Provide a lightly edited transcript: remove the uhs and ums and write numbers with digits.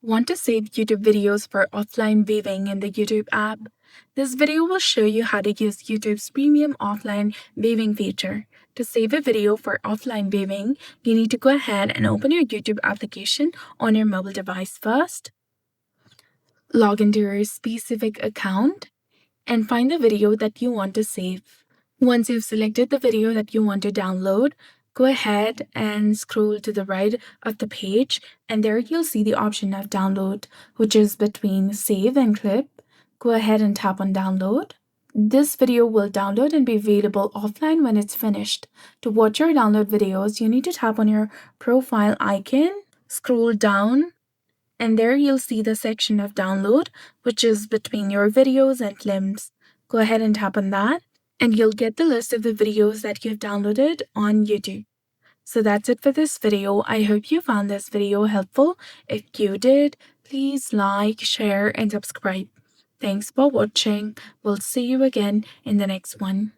Want to save YouTube videos for offline viewing in the YouTube app? This video will show you how to use YouTube's premium offline viewing feature. To save a video for offline viewing, you need to go ahead and open your YouTube application on your mobile device first. Log into your specific account and find the video that you want to save. Once you've selected the video that you want to download, go ahead and scroll to the right of the page, and there you'll see the option of download, which is between save and clip. Go ahead and tap on download. This video will download and be available offline when it's finished. To watch your download videos, you need to tap on your profile icon, scroll down, and there you'll see the section of download, which is between your videos and clips. Go ahead and tap on that, and you'll get the list of the videos that you've downloaded on YouTube. So that's it for this video. I hope you found this video helpful. If you did, please like, share, and subscribe. Thanks for watching. We'll see you again in the next one.